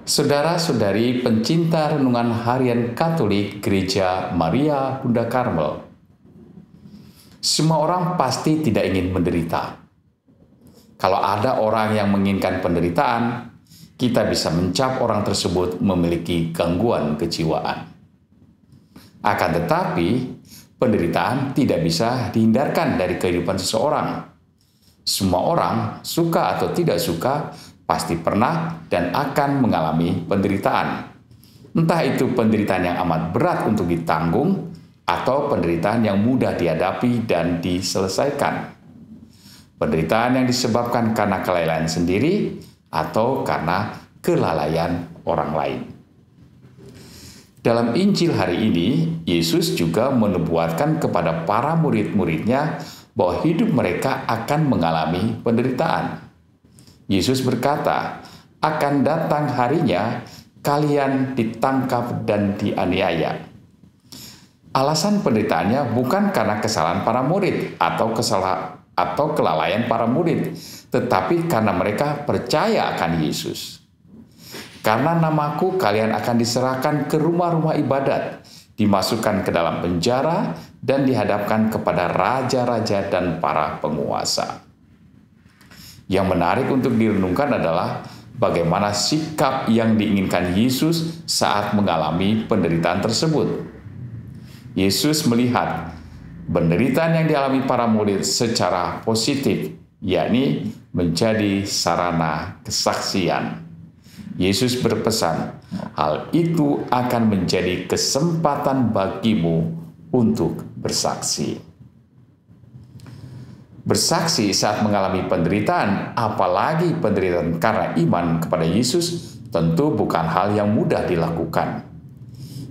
Saudara-saudari pencinta renungan harian Katolik Gereja Maria Bunda Karmel, semua orang pasti tidak ingin menderita. Kalau ada orang yang menginginkan penderitaan, kita bisa mencap orang tersebut memiliki gangguan kejiwaan. Akan tetapi, penderitaan tidak bisa dihindarkan dari kehidupan seseorang. Semua orang, suka atau tidak suka, pasti pernah dan akan mengalami penderitaan. Entah itu penderitaan yang amat berat untuk ditanggung atau penderitaan yang mudah dihadapi dan diselesaikan. Penderitaan yang disebabkan karena kelalaian sendiri atau karena kelalaian orang lain. Dalam Injil hari ini, Yesus juga menubuatkan kepada para murid-muridnya bahwa hidup mereka akan mengalami penderitaan. Yesus berkata, akan datang harinya kalian ditangkap dan dianiaya. Alasan penderitaannya bukan karena kesalahan para murid atau kelalaian para murid, tetapi karena mereka percaya akan Yesus. Karena namaku kalian akan diserahkan ke rumah-rumah ibadat, dimasukkan ke dalam penjara, dan dihadapkan kepada raja-raja dan para penguasa. Yang menarik untuk direnungkan adalah bagaimana sikap yang diinginkan Yesus saat mengalami penderitaan tersebut. Yesus melihat penderitaan yang dialami para murid secara positif, yakni menjadi sarana kesaksian. Yesus berpesan, hal itu akan menjadi kesempatan bagimu untuk bersaksi. Bersaksi saat mengalami penderitaan, apalagi penderitaan karena iman kepada Yesus, tentu bukan hal yang mudah dilakukan.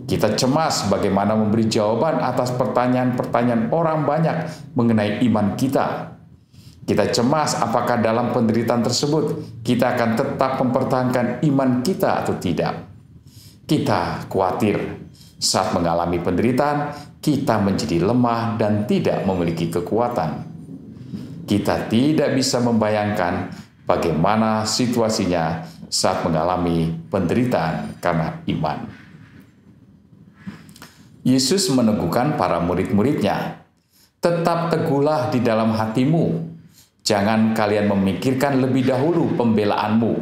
Kita cemas bagaimana memberi jawaban atas pertanyaan-pertanyaan orang banyak mengenai iman kita. Kita cemas apakah dalam penderitaan tersebut kita akan tetap mempertahankan iman kita atau tidak. Kita khawatir saat mengalami penderitaan, kita menjadi lemah dan tidak memiliki kekuatan. Kita tidak bisa membayangkan bagaimana situasinya saat mengalami penderitaan karena iman. Yesus meneguhkan para murid-muridnya, tetap teguhlah di dalam hatimu. Jangan kalian memikirkan lebih dahulu pembelaanmu.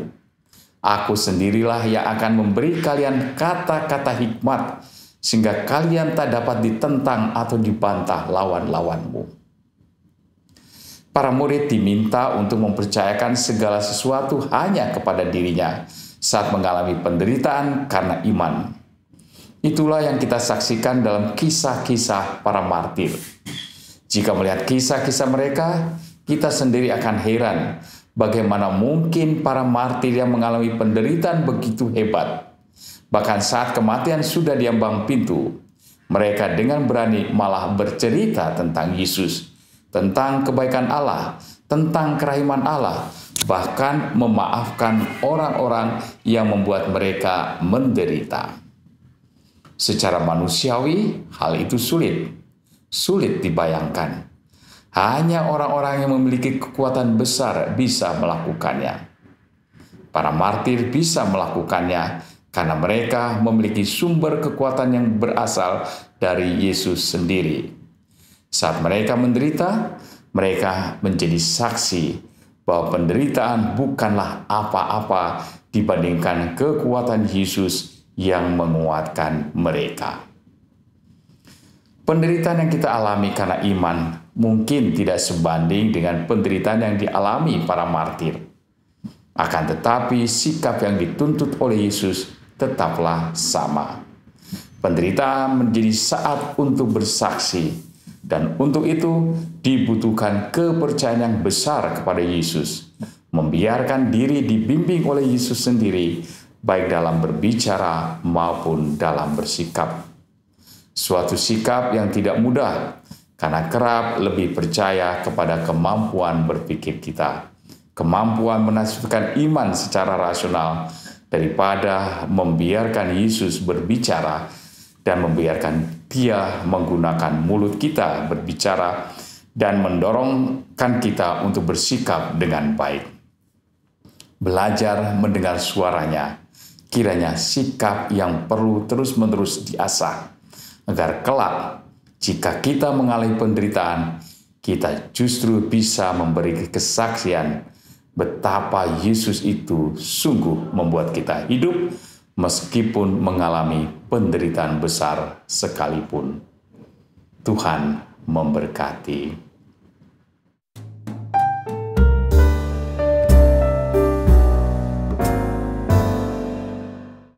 Aku sendirilah yang akan memberi kalian kata-kata hikmat, sehingga kalian tak dapat ditentang atau dibantah lawan-lawanmu. Para murid diminta untuk mempercayakan segala sesuatu hanya kepada dirinya saat mengalami penderitaan karena iman. Itulah yang kita saksikan dalam kisah-kisah para martir. Jika melihat kisah-kisah mereka, kita sendiri akan heran bagaimana mungkin para martir yang mengalami penderitaan begitu hebat. Bahkan saat kematian sudah diambang pintu, mereka dengan berani malah bercerita tentang Yesus, tentang kebaikan Allah, tentang kerahiman Allah, bahkan memaafkan orang-orang yang membuat mereka menderita. Secara manusiawi, hal itu sulit dibayangkan. Hanya orang-orang yang memiliki kekuatan besar bisa melakukannya. Para martir bisa melakukannya karena mereka memiliki sumber kekuatan yang berasal dari Yesus sendiri. Saat mereka menderita, mereka menjadi saksi bahwa penderitaan bukanlah apa-apa dibandingkan kekuatan Yesus yang menguatkan mereka. Penderitaan yang kita alami karena iman mungkin tidak sebanding dengan penderitaan yang dialami para martir. Akan tetapi sikap yang dituntut oleh Yesus tetaplah sama. Penderitaan menjadi saat untuk bersaksi, dan untuk itu dibutuhkan kepercayaan yang besar kepada Yesus. Membiarkan diri dibimbing oleh Yesus sendiri, baik dalam berbicara maupun dalam bersikap. Suatu sikap yang tidak mudah, karena kerap lebih percaya kepada kemampuan berpikir kita, kemampuan menafsirkan iman secara rasional, daripada membiarkan Yesus berbicara dan membiarkan Dia menggunakan mulut kita berbicara dan mendorongkan kita untuk bersikap dengan baik. Belajar mendengar suaranya, Kiranya sikap yang perlu terus-menerus diasah, agar kelak jika kita mengalami penderitaan, kita justru bisa memberi kesaksian betapa Yesus itu sungguh membuat kita hidup meskipun mengalami penderitaan besar sekalipun. Tuhan memberkati.